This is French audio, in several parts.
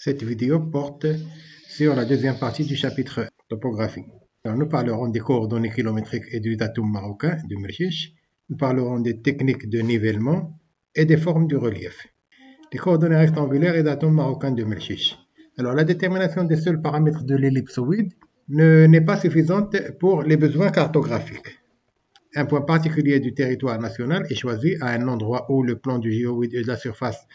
Cette vidéo porte sur la deuxième partie du chapitre topographie. Alors, nous parlerons des coordonnées kilométriques et du datum marocain de Merchiche. Nous parlerons des techniques de nivellement et des formes du relief. Les coordonnées rectangulaires et datum marocain de Merchiche. Alors, la détermination des seuls paramètres de l'ellipsoïde n'est pas suffisante pour les besoins cartographiques. Un point particulier du territoire national est choisi à un endroit où le plan du géoïde et de la surface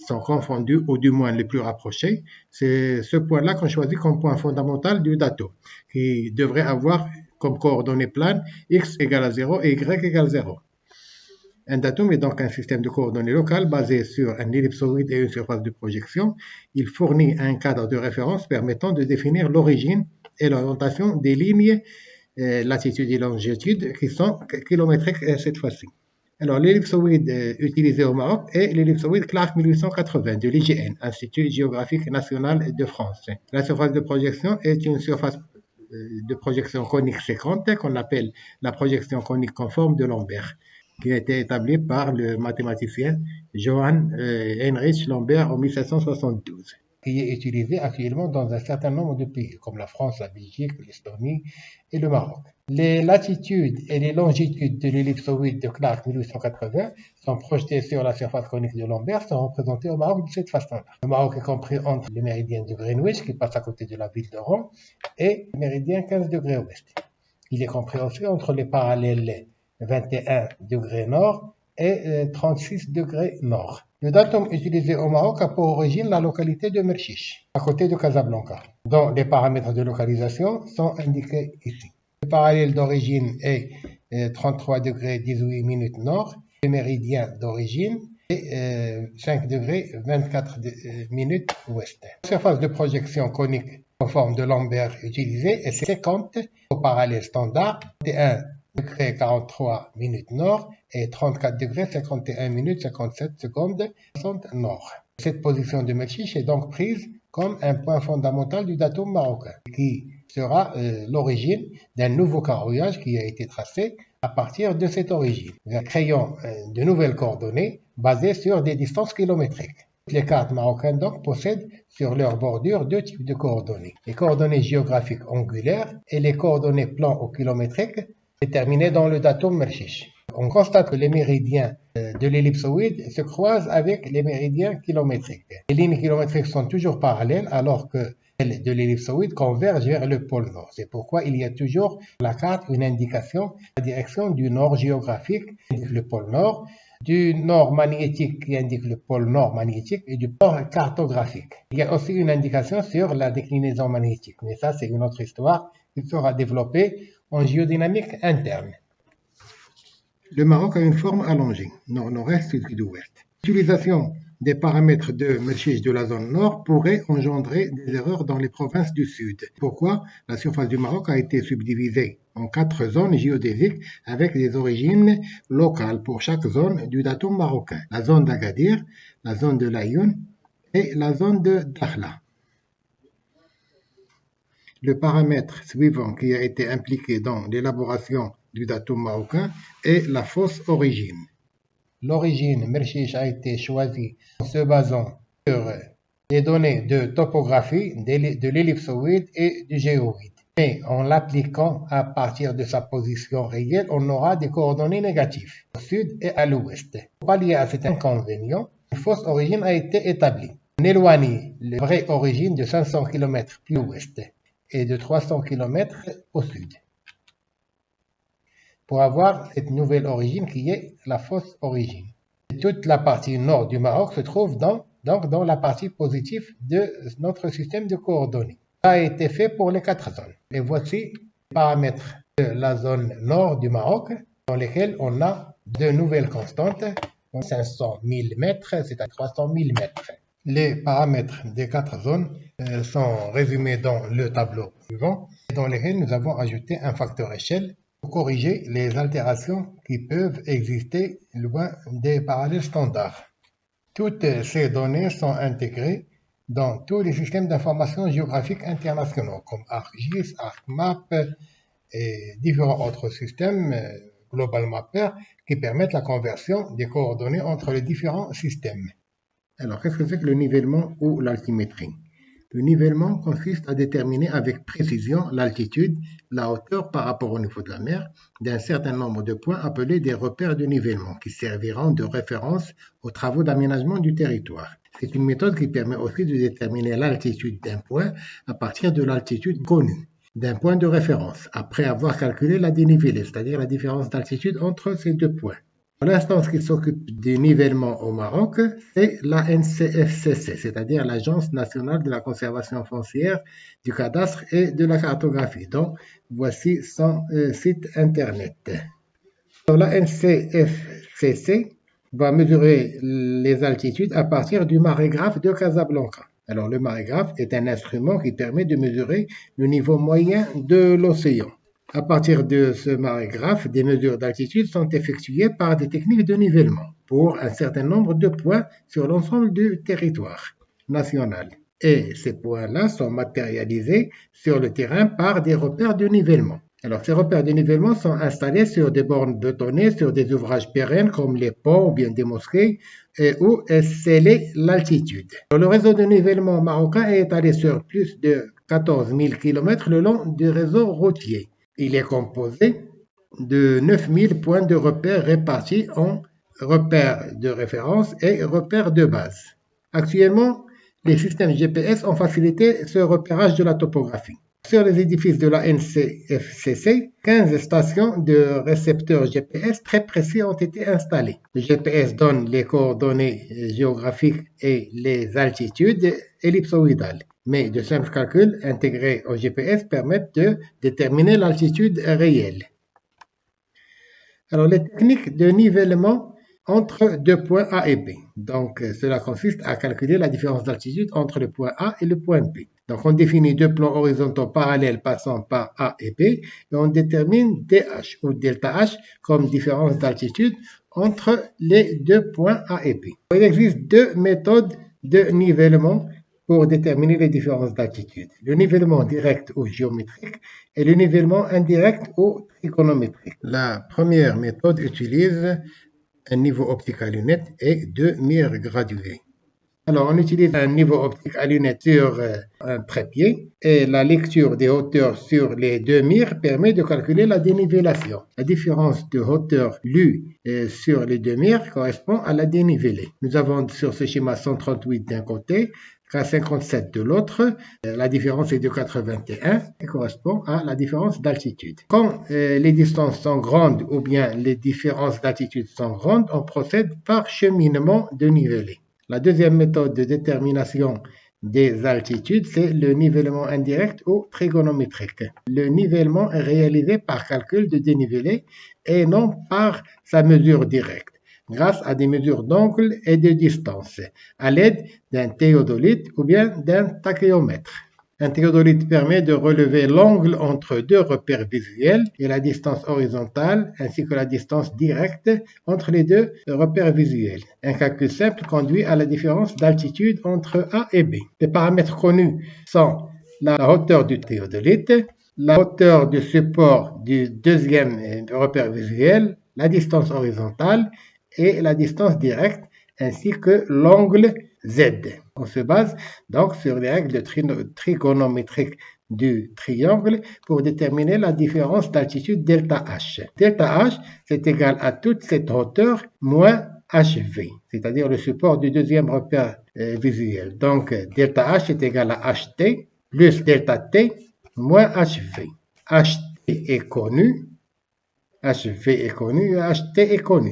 sont confondus, ou du moins les plus rapprochés. C'est ce point-là qu'on choisit comme point fondamental du datum, qui devrait avoir comme coordonnées planes x égale à 0 et y égale 0. Un datum est donc un système de coordonnées locales basé sur un ellipsoïde et une surface de projection. Il fournit un cadre de référence permettant de définir l'origine et l'orientation des lignes latitude et longitude qui sont kilométriques cette fois-ci. Alors, l'ellipsoïde utilisé au Maroc est l'ellipsoïde Clark 1880 de l'IGN, Institut géographique national de France. La surface de projection est une surface de projection conique séquente qu'on appelle la projection conique conforme de Lambert, qui a été établie par le mathématicien Johann Heinrich Lambert en 1772. Qui est utilisé actuellement dans un certain nombre de pays, comme la France, la Belgique, l'Estonie et le Maroc. Les latitudes et les longitudes de l'ellipsoïde de Clark 1880 sont projetées sur la surface conique de Lambert, sont représentées au Maroc de cette façon-là. Le Maroc est compris entre le méridien de Greenwich, qui passe à côté de la ville de Rouen, et le méridien 15 degrés ouest. Il est compris aussi entre les parallèles 21 degrés nord et 36 degrés nord. Le datum utilisé au Maroc a pour origine la localité de Merchiche, à côté de Casablanca, dont les paramètres de localisation sont indiqués ici. Le parallèle d'origine est 33 degrés 18 minutes nord, le méridien d'origine est 5 degrés 24 minutes ouest. La surface de projection conique conforme de Lambert utilisée est 50 au parallèle standard, 21 degrés 43 minutes nord et 34 degrés 51 minutes 57 secondes 60 nord. Cette position de Merchiche est donc prise comme un point fondamental du datum marocain, qui sera l'origine d'un nouveau carreauage qui a été tracé à partir de cette origine, créant de nouvelles coordonnées basées sur des distances kilométriques. Les cartes marocaines donc possèdent sur leur bordure deux types de coordonnées, les coordonnées géographiques angulaires et les coordonnées plans ou kilométriques déterminées dans le datum Merchiche. On constate que les méridiens de l'ellipsoïde se croisent avec les méridiens kilométriques. Les lignes kilométriques sont toujours parallèles alors que celles de l'ellipsoïde convergent vers le pôle nord. C'est pourquoi il y a toujours sur la carte une indication, la direction du nord géographique qui indique le pôle nord, du nord magnétique qui indique le pôle nord magnétique et du nord cartographique. Il y a aussi une indication sur la déclinaison magnétique, mais ça c'est une autre histoire qui sera développée en géodynamique interne. Le Maroc a une forme allongée, nord-nord-est, sud-ouest. L'utilisation des paramètres de Merchiche de la zone nord pourrait engendrer des erreurs dans les provinces du sud. Pourquoi la surface du Maroc a été subdivisée en 4 zones géodésiques avec des origines locales pour chaque zone du datum marocain. La zone d'Agadir, la zone de l'Aïoun et la zone de Dakhla. Le paramètre suivant qui a été impliqué dans l'élaboration du datum marocain est la fausse origine. L'origine Merchiche a été choisie en se basant sur les données de topographie de l'ellipsoïde et du géoïde. Mais en l'appliquant à partir de sa position réelle, on aura des coordonnées négatives au sud et à l'ouest. Pour pallier à cet inconvénient, une fausse origine a été établie. On éloigne la vraie origine de 500 km plus ouest et de 300 km au sud, pour avoir cette nouvelle origine qui est la fausse origine. Toute la partie nord du Maroc se trouve donc dans la partie positive de notre système de coordonnées. Ça a été fait pour les 4 zones. Et voici les paramètres de la zone nord du Maroc, dans lesquels on a de nouvelles constantes, 500 000 mètres, c'est à 300 000 mètres. Les paramètres des 4 zones sont résumés dans le tableau suivant, dans lesquels nous avons ajouté un facteur échelle pour corriger les altérations qui peuvent exister loin des parallèles standards. Toutes ces données sont intégrées dans tous les systèmes d'information géographique internationaux, comme ArcGIS, ArcMap et différents autres systèmes, Global Mapper, qui permettent la conversion des coordonnées entre les différents systèmes. Alors, qu'est-ce que c'est que le nivellement ou l'altimétrie? Le nivellement consiste à déterminer avec précision l'altitude, la hauteur par rapport au niveau de la mer, d'un certain nombre de points appelés des repères de nivellement, qui serviront de référence aux travaux d'aménagement du territoire. C'est une méthode qui permet aussi de déterminer l'altitude d'un point à partir de l'altitude connue d'un point de référence, après avoir calculé la dénivelée, c'est-à-dire la différence d'altitude entre ces deux points. L'instance qui s'occupe du nivellement au Maroc, c'est la NCFCC, c'est-à-dire l'Agence nationale de la conservation foncière, du cadastre et de la cartographie. Donc, voici son site internet. Alors, la NCFCC va mesurer les altitudes à partir du marégraphe de Casablanca. Alors, le marégraphe est un instrument qui permet de mesurer le niveau moyen de l'océan. À partir de ce marégraphe, des mesures d'altitude sont effectuées par des techniques de nivellement pour un certain nombre de points sur l'ensemble du territoire national. Et ces points-là sont matérialisés sur le terrain par des repères de nivellement. Alors, ces repères de nivellement sont installés sur des bornes bétonnées, sur des ouvrages pérennes comme les ponts ou bien des mosquées, où est scellée l'altitude. Le réseau de nivellement marocain est étalé sur plus de 14 000 km le long du réseau routier. Il est composé de 9000 points de repère répartis en repères de référence et repères de base. Actuellement, les systèmes GPS ont facilité ce repérage de la topographie. Sur les édifices de la NCFCC, 15 stations de récepteurs GPS très précis ont été installées. Le GPS donne les coordonnées géographiques et les altitudes ellipsoïdales. Mais de simples calculs intégrés au GPS permettent de déterminer l'altitude réelle. Alors, les techniques de nivellement entre deux points A et B. Donc, cela consiste à calculer la différence d'altitude entre le point A et le point B. Donc, on définit deux plans horizontaux parallèles passant par A et B et on détermine DH ou delta H comme différence d'altitude entre les deux points A et B. Il existe deux méthodes de nivellement pour déterminer les différences d'altitude. Le nivellement direct ou géométrique et le nivellement indirect ou trigonométrique. La première méthode utilise un niveau optique à lunettes et deux mires graduées. Alors, on utilise un niveau optique à lunettes sur un trépied et la lecture des hauteurs sur les deux mires permet de calculer la dénivellation. La différence de hauteur lue sur les deux mires correspond à la dénivelée. Nous avons sur ce schéma 138 d'un côté, 57 de l'autre. La différence est de 81 et correspond à la différence d'altitude. Quand les distances sont grandes ou bien les différences d'altitude sont grandes, on procède par cheminement de nivelé. La deuxième méthode de détermination des altitudes, c'est le nivellement indirect ou trigonométrique. Le nivellement est réalisé par calcul de dénivelé et non par sa mesure directe, grâce à des mesures d'angle et de distance, à l'aide d'un théodolite ou bien d'un tachéomètre. Un théodolite permet de relever l'angle entre deux repères visuels et la distance horizontale ainsi que la distance directe entre les deux repères visuels. Un calcul simple conduit à la différence d'altitude entre A et B. Les paramètres connus sont la hauteur du théodolite, la hauteur du support du deuxième repère visuel, la distance horizontale et la distance directe ainsi que l'angle Z. On se base donc sur les règles trigonométriques du triangle pour déterminer la différence d'altitude delta H. Delta H, c'est égal à toute cette hauteur moins HV, c'est-à-dire le support du deuxième repère visuel. Donc, delta H est égal à HT plus delta T moins HV. HT est connu, HV est connu et HT est connu.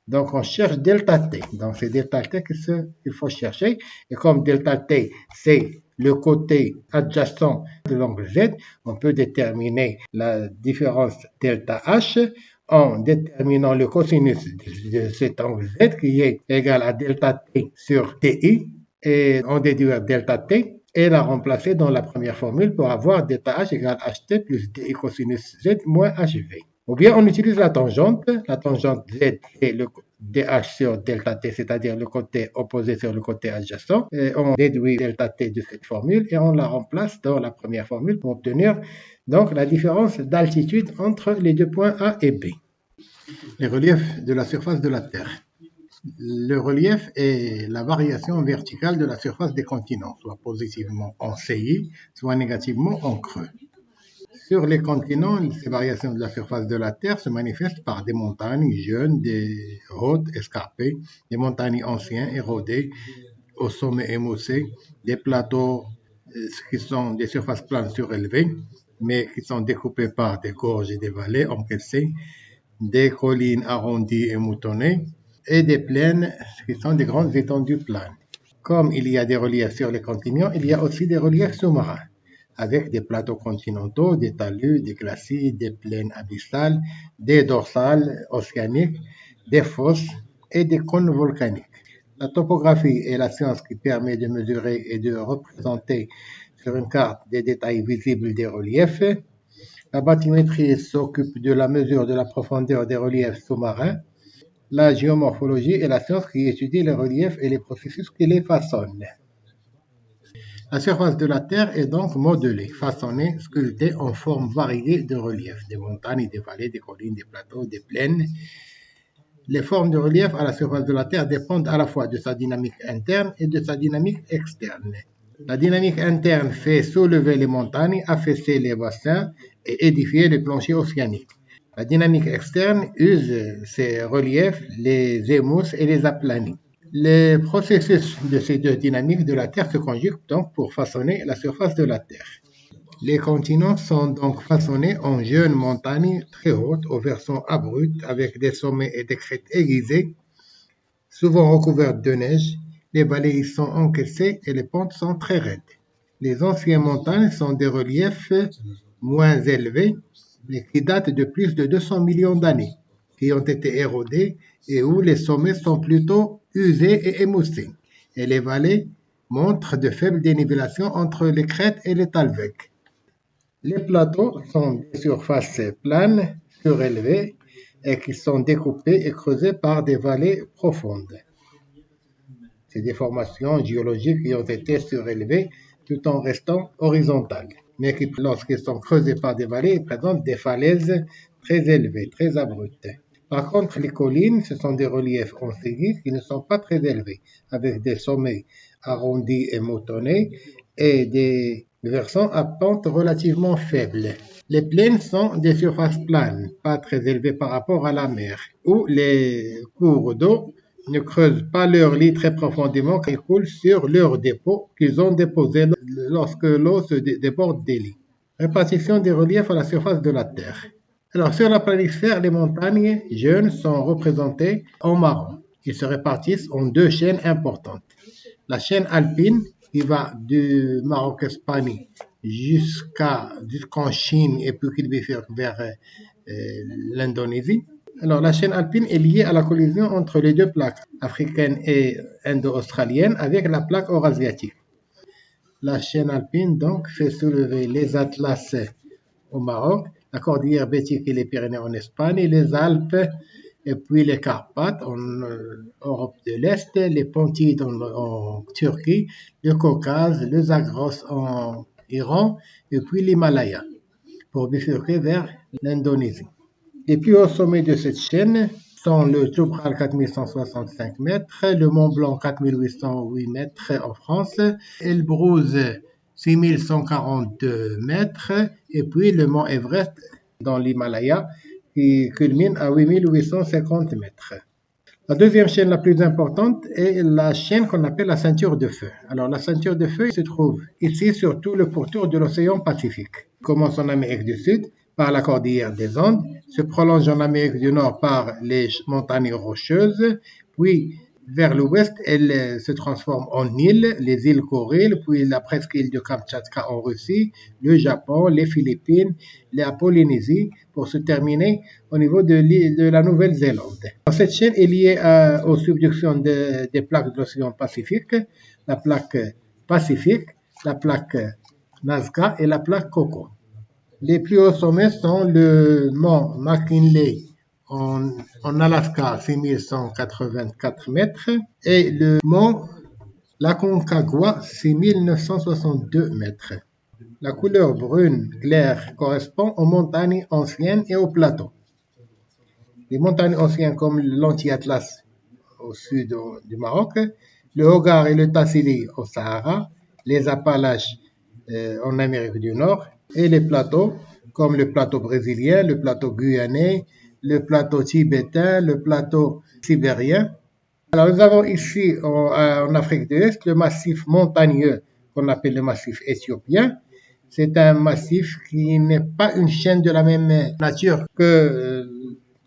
Donc, on cherche delta T. Donc, c'est delta T qu'il faut chercher. Et comme delta T, c'est le côté adjacent de l'angle Z, on peut déterminer la différence delta H en déterminant le cosinus de cet angle Z qui est égal à delta T sur TI. Et on déduit delta T et la remplacer dans la première formule pour avoir delta H égale HT plus DI cosinus Z moins HV. Ou bien on utilise la tangente Z est le DH sur delta T, c'est-à-dire le côté opposé sur le côté adjacent. Et on déduit delta T de cette formule et on la remplace dans la première formule pour obtenir donc la différence d'altitude entre les deux points A et B. Les reliefs de la surface de la Terre. Le relief est la variation verticale de la surface des continents, soit positivement en saillie, soit négativement en creux. Sur les continents, ces variations de la surface de la Terre se manifestent par des montagnes jeunes, des hautes escarpées, des montagnes anciennes érodées au sommet émoussé, des plateaux qui sont des surfaces planes surélevées, mais qui sont découpées par des gorges et des vallées encaissées, des collines arrondies et moutonnées, et des plaines qui sont des grandes étendues planes. Comme il y a des reliefs sur les continents, il y a aussi des reliefs sous-marins, avec des plateaux continentaux, des talus, des glaciers, des plaines abyssales, des dorsales océaniques, des fosses et des cônes volcaniques. La topographie est la science qui permet de mesurer et de représenter sur une carte des détails visibles des reliefs. La bathymétrie s'occupe de la mesure de la profondeur des reliefs sous-marins. La géomorphologie est la science qui étudie les reliefs et les processus qui les façonnent. La surface de la Terre est donc modelée, façonnée, sculptée en formes variées de reliefs, des montagnes, des vallées, des collines, des plateaux, des plaines. Les formes de relief à la surface de la Terre dépendent à la fois de sa dynamique interne et de sa dynamique externe. La dynamique interne fait soulever les montagnes, affaisser les bassins et édifier les planchers océaniques. La dynamique externe use ces reliefs, les émousse et les aplanit. Les processus de ces deux dynamiques de la Terre se conjuguent donc pour façonner la surface de la Terre. Les continents sont donc façonnés en jeunes montagnes très hautes aux versants abrupts avec des sommets et des crêtes aiguisées, souvent recouvertes de neige. Les vallées y sont encaissées et les pentes sont très raides. Les anciennes montagnes sont des reliefs moins élevés, mais qui datent de plus de 200 millions d'années, qui ont été érodés et où les sommets sont plutôt usés et émoussés. Et les vallées montrent de faibles dénivellations entre les crêtes et les talwegs. Les plateaux sont des surfaces planes, surélevées, et qui sont découpées et creusées par des vallées profondes. C'est des formations géologiques qui ont été surélevées tout en restant horizontales, mais qui, lorsqu'elles sont creusées par des vallées, présentent des falaises très élevées, très abruptes. Par contre, les collines, ce sont des reliefs en saillie qui ne sont pas très élevés, avec des sommets arrondis et moutonnés et des versants à pente relativement faible. Les plaines sont des surfaces planes, pas très élevées par rapport à la mer, où les cours d'eau ne creusent pas leur lit très profondément qu'ils coulent sur leurs dépôts qu'ils ont déposés lorsque l'eau se déborde des lits. Répartition des reliefs à la surface de la Terre. Alors, sur la planisphère, les montagnes jeunes sont représentées en marron. Ils se répartissent en deux chaînes importantes. La chaîne alpine, qui va du Maroc-Espagne jusqu'en Chine et puis qui bifurque vers l'Indonésie. Alors, la chaîne alpine est liée à la collision entre les deux plaques africaines et indo-australiennes avec la plaque eurasiatique. La chaîne alpine, donc, fait soulever les Atlas au Maroc, la cordillère Bétique et les Pyrénées en Espagne, les Alpes, et puis les Carpates en Europe de l'Est, les Pontides en Turquie, le Caucase, le Zagros en Iran, et puis l'Himalaya, pour bifurquer vers l'Indonésie. Les plus hauts sommets de cette chaîne sont le Toubkal 4165 mètres, le Mont Blanc 4808 mètres en France, Elbrus 6142 mètres, et puis le Mont Everest dans l'Himalaya qui culmine à 8850 mètres. La deuxième chaîne la plus importante est la chaîne qu'on appelle la ceinture de feu. Alors la ceinture de feu se trouve ici sur tout le pourtour de l'océan Pacifique. Commence en Amérique du Sud par la cordillère des Andes, se prolonge en Amérique du Nord par les montagnes rocheuses, puis vers l'ouest, elle se transforme en îles, les îles Kuriles, puis la presqu'île de Kamtchatka en Russie, le Japon, les Philippines, la Polynésie, pour se terminer au niveau de la Nouvelle-Zélande. Cette chaîne est liée aux subductions des plaques de l'océan Pacifique, la plaque Pacifique, la plaque Nazca et la plaque Coco. Les plus hauts sommets sont le mont McKinley en Alaska, 6184 mètres, et le mont Aconcagua, 6962 mètres. La couleur brune claire correspond aux montagnes anciennes et aux plateaux. Les montagnes anciennes comme l'Anti-Atlas au sud du Maroc, le Hogar et le Tassili au Sahara, les Appalaches en Amérique du Nord et les plateaux comme le plateau brésilien, le plateau guyanais, le plateau tibétain, le plateau sibérien. Alors nous avons ici en Afrique de l'Est le massif montagneux qu'on appelle le massif éthiopien. C'est un massif qui n'est pas une chaîne de la même nature que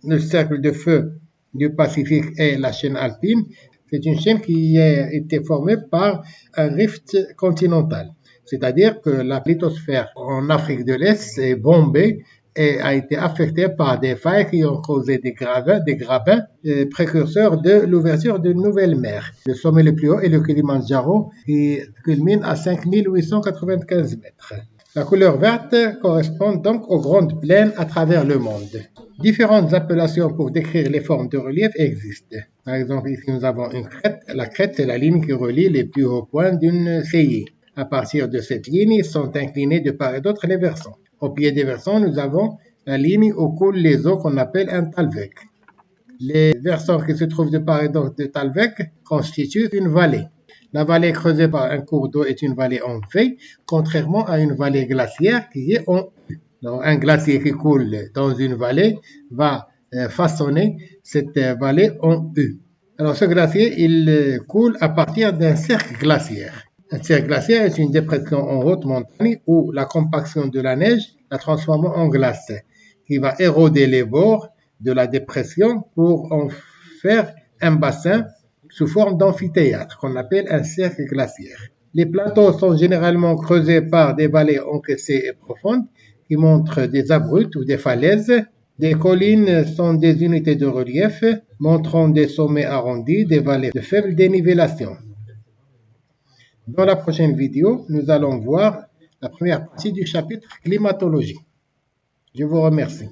le cercle de feu du Pacifique et la chaîne alpine. C'est une chaîne qui a été formée par un rift continental. C'est-à-dire que la lithosphère en Afrique de l'Est s'est bombée et a été affectée par des failles qui ont causé des grabins précurseurs de l'ouverture de nouvelles mers. Le sommet le plus haut est le Kilimandjaro qui culmine à 5895 mètres. La couleur verte correspond donc aux grandes plaines à travers le monde. Différentes appellations pour décrire les formes de relief existent. Par exemple, ici nous avons une crête. La crête, c'est la ligne qui relie les plus hauts points d'une saillie. À partir de cette ligne, sont inclinés de part et d'autre les versants. Au pied des versants, nous avons la ligne où coulent les eaux qu'on appelle un talweg. Les versants qui se trouvent de part et d'autre de talweg constituent une vallée. La vallée creusée par un cours d'eau est une vallée en V, contrairement à une vallée glaciaire qui est en U. Donc, un glacier qui coule dans une vallée va façonner cette vallée en U. Alors, ce glacier, il coule à partir d'un cercle glaciaire. Un cercle glaciaire est une dépression en haute montagne où la compaction de la neige la transforme en glace, qui va éroder les bords de la dépression pour en faire un bassin sous forme d'amphithéâtre qu'on appelle un cercle glaciaire. Les plateaux sont généralement creusés par des vallées encaissées et profondes qui montrent des abrupts ou des falaises. Des collines sont des unités de relief montrant des sommets arrondis, des vallées de faible dénivellation. Dans la prochaine vidéo, nous allons voir la première partie du chapitre climatologie. Je vous remercie.